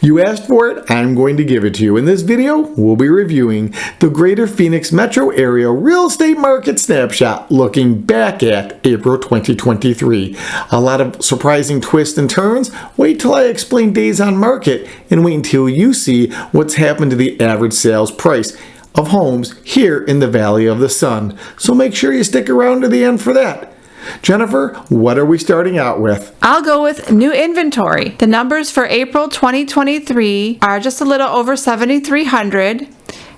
You asked for it, I'm going to give it to you. In this video, we'll be reviewing the Greater Phoenix Metro Area Real Estate Market Snapshot looking back at April 2023. A lot of surprising twists and turns. Wait till I explain days on market and wait until you see what's happened to the average sales price of homes here in the Valley of the Sun. So make sure you stick around to the end for that. Jennifer, what are we starting out with? I'll go with new inventory. The numbers for April 2023 are just a little over 7,300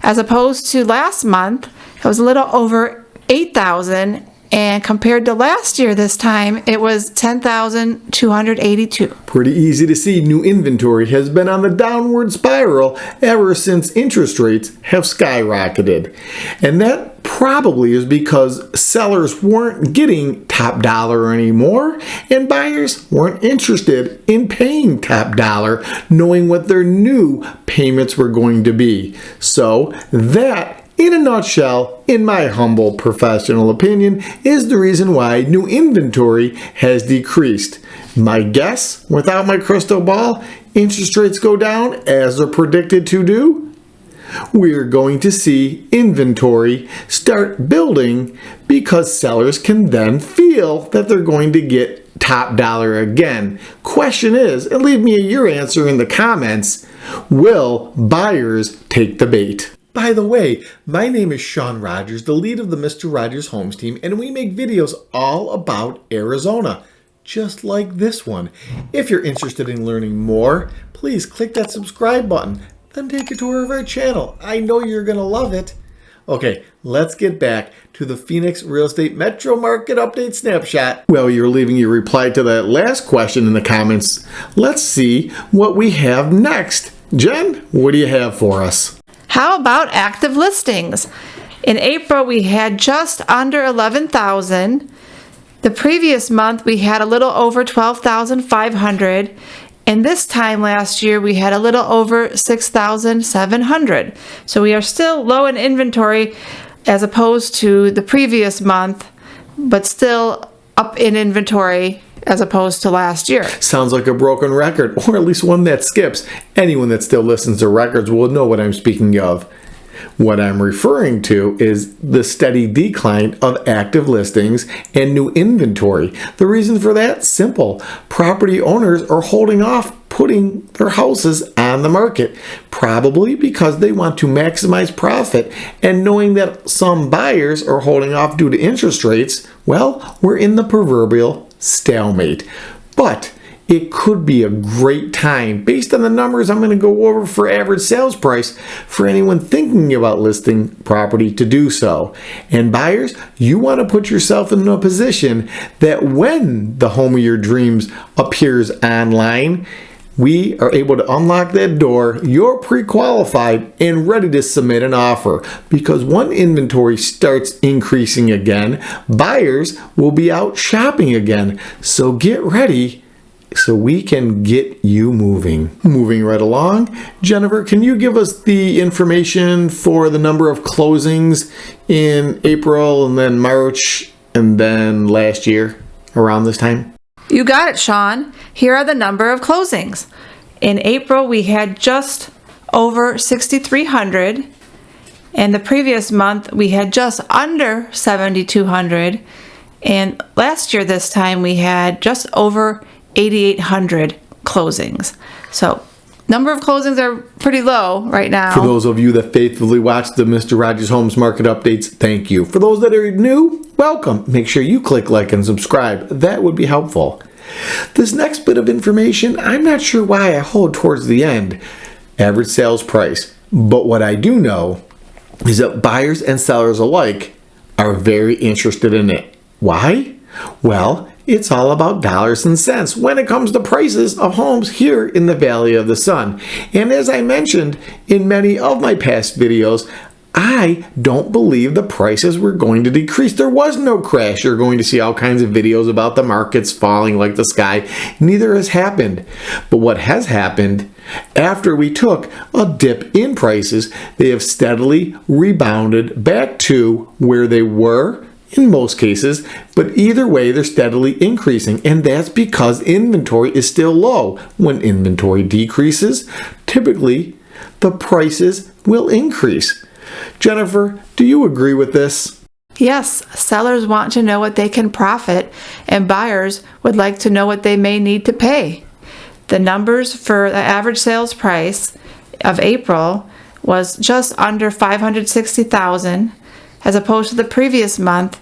as opposed to last month. It was a little over 8,000, and compared to last year this time it was 10,282. Pretty easy to see new inventory has been on the downward spiral ever since interest rates have skyrocketed. And that probably is because sellers weren't getting top dollar anymore and buyers weren't interested in paying top dollar knowing what their new payments were going to be. So that, in a nutshell, in my humble professional opinion, is the reason why new inventory has decreased. My guess, without my crystal ball, interest rates go down as they're predicted to do. We're going to see inventory start building because sellers can then feel that they're going to get top dollar again. Question is, and leave me your answer in the comments, will buyers take the bait? By the way, my name is Shawn Rogers, the lead of the Mr. Rogers Homes team, and we make videos all about Arizona, just like this one. If you're interested in learning more, please click that subscribe button, then take a tour of our channel. I know you're going to love it. Okay, let's get back to the Phoenix Real Estate Metro Market Update Snapshot. Well, you're leaving your reply to that last question in the comments. Let's see what we have next. Jen, what do you have for us? How about active listings? In April, we had just under 11,000. The previous month, we had a little over 12,500. And this time last year, we had a little over 6,700. So we are still low in inventory as opposed to the previous month, but still up in inventory as opposed to last year. Sounds like a broken record, or at least one that skips. Anyone that still listens to records will know what I'm speaking of. What I'm referring to is the steady decline of active listings and new inventory. The reason for that? Simple. Property owners are holding off putting their houses on the market, probably because they want to maximize profit, and knowing that some buyers are holding off due to interest rates, well, we're in the proverbial stalemate. But it could be a great time, based on the numbers I'm going to go over for average sales price, for anyone thinking about listing property to do so. And buyers, you want to put yourself in a position that when the home of your dreams appears online, we are able to unlock that door, you're pre-qualified and ready to submit an offer. Because when inventory starts increasing again, buyers will be out shopping again. So get ready so we can get you moving. Moving right along, Jennifer, can you give us the information for the number of closings in April and then March and then last year around this time? You got it, Shawn. Here are the number of closings. In April, we had just over 6,300. And the previous month, we had just under 7,200. And last year this time, we had just over 8,800 closings. So number of closings are pretty low right now. For those of you that faithfully watch the Mr. Rogers Homes Market Updates, thank you. For those that are new, welcome. Make sure you click like and subscribe. That would be helpful. This next bit of information, I'm not sure why I hold towards the end. Average sales price. But what I do know is that buyers and sellers alike are very interested in it. Why? Well, it's all about dollars and cents when it comes to prices of homes here in the Valley of the Sun. And as I mentioned in many of my past videos, I don't believe the prices were going to decrease. There was no crash. You're going to see all kinds of videos about the markets falling like the sky. Neither has happened. But what has happened, after we took a dip in prices, they have steadily rebounded back to where they were in most cases, but either way they're steadily increasing, and that's because inventory is still low. When inventory decreases, typically the prices will increase. Jennifer, do you agree with this? Yes, sellers want to know what they can profit, and buyers would like to know what they may need to pay. The numbers for the average sales price of April was just under $560,000, as opposed to the previous month,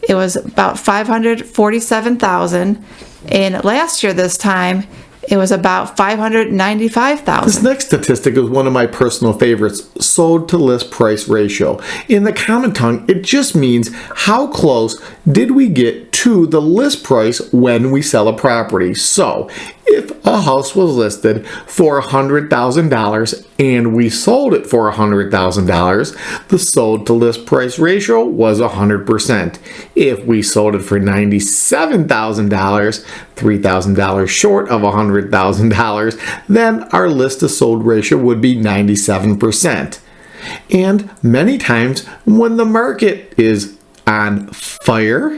it was about $547,000, and last year this time, it was about $595,000. This next statistic is one of my personal favorites, sold to list price ratio. In the common tongue, it just means how close did we get to the list price when we sell a property. So, if a house was listed for $100,000 and we sold it for $100,000, the sold to list price ratio was 100%. If we sold it for $97,000, $3,000 short of $100,000, then our list to sold ratio would be 97%. And many times when the market is on fire,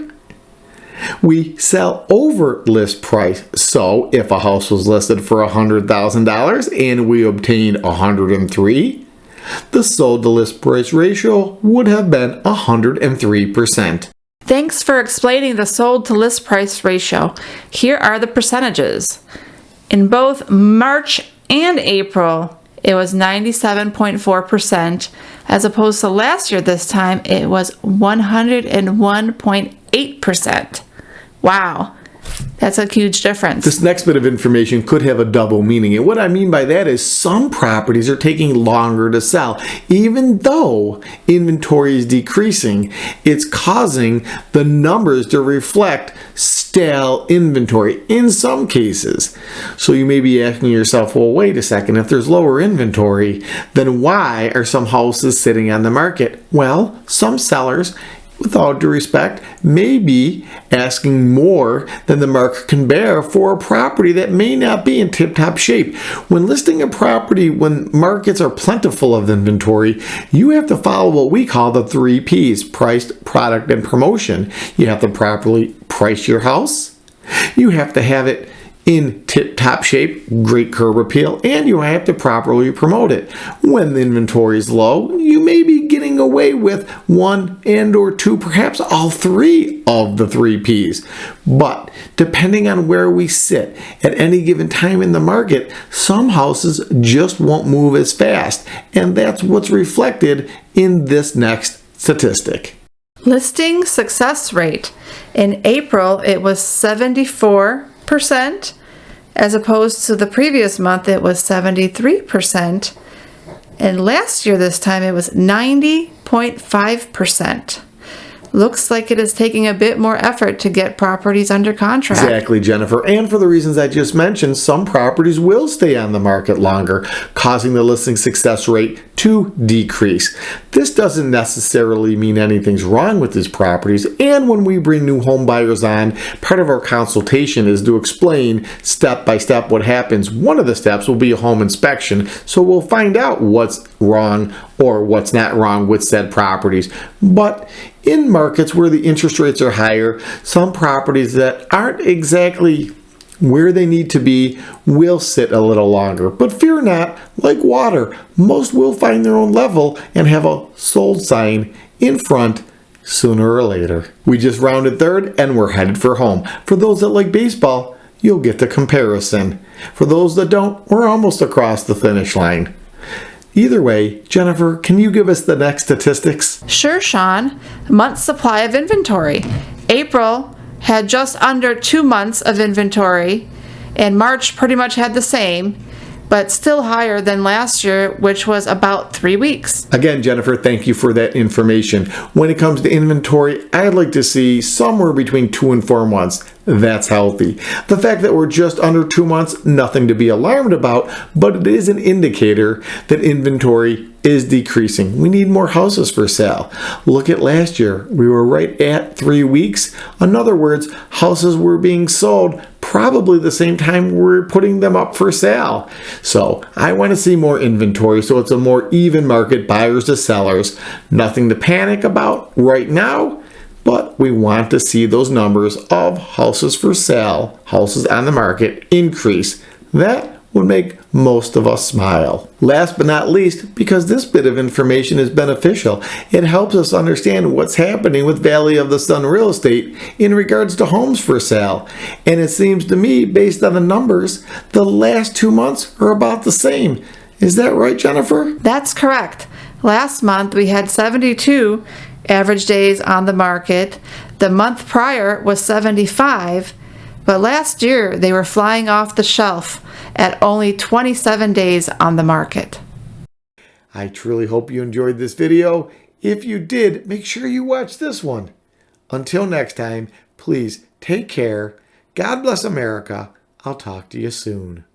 we sell over list price. So if a house was listed for $100,000 and we obtained $103,000, the sold to list price ratio would have been 103%. Thanks for explaining the sold to list price ratio. Here are the percentages. In both March and April, it was 97.4%, as opposed to last year this time, it was 101.8%. Wow, that's a huge difference. This next bit of information could have a double meaning, and what I mean by that is some properties are taking longer to sell. Even though inventory is decreasing, it's causing the numbers to reflect stale inventory in some cases. So you may be asking yourself, well, wait a second, if there's lower inventory, then why are some houses sitting on the market? Well, some sellers, with all due respect, may be asking more than the market can bear for a property that may not be in tip-top shape. When listing a property, when markets are plentiful of inventory, you have to follow what we call the 3 Ps, price, product, and promotion. You have to properly price your house. You have to have it in tip-top shape, great curb appeal, and you have to properly promote it. When the inventory is low, you may be getting away with 1 and or 2, perhaps all 3 of the 3 Ps. But depending on where we sit at any given time in the market, some houses just won't move as fast, and that's what's reflected in this next statistic. Listing success rate. In April, it was 74%, as opposed to the previous month, it was 73%. And last year, this time, it was 90.5%. Looks like it is taking a bit more effort to get properties under contract. Exactly, Jennifer. And for the reasons I just mentioned, some properties will stay on the market longer, causing the listing success rate to decrease. This doesn't necessarily mean anything's wrong with these properties. And when we bring new home buyers on, part of our consultation is to explain step by step what happens. One of the steps will be a home inspection, so we'll find out what's wrong or what's not wrong with said properties. But in markets where the interest rates are higher, some properties that aren't exactly where they need to be will sit a little longer. But fear not, like water, most will find their own level and have a sold sign in front sooner or later. We just rounded third and we're headed for home. For those that like baseball, you'll get the comparison. For those that don't, we're almost across the finish line. Either way, Jennifer, can you give us the next statistics? Sure, Shawn. Month's supply of inventory. April had just under 2 months of inventory, and March pretty much had the same, but still higher than last year, which was about 3 weeks. Again, Jennifer, thank you for that information. When it comes to inventory, I'd like to see somewhere between 2 and 4 months. That's healthy. The fact that we're just under 2 months, nothing to be alarmed about, but it is an indicator that inventory is decreasing. We need more houses for sale. Look at last year. We were right at 3 weeks. In other words, houses were being sold probably the same time we're putting them up for sale. So I want to see more inventory so it's a more even market, buyers to sellers. Nothing to panic about right now, But we want to see those numbers of houses for sale, houses on the market increase. That would make most of us smile. Last but not least, because this bit of information is beneficial, it helps us understand what's happening with Valley of the Sun real estate in regards to homes for sale. And it seems to me, based on the numbers, the last 2 months are about the same. Is that right, Jennifer? That's correct. Last month we had 72 average days on the market. The month prior was 75, but last year they were flying off the shelf at only 27 days on the market. I truly hope you enjoyed this video. If you did, make sure you watch this one. Until next time, please take care. God bless America. I'll talk to you soon.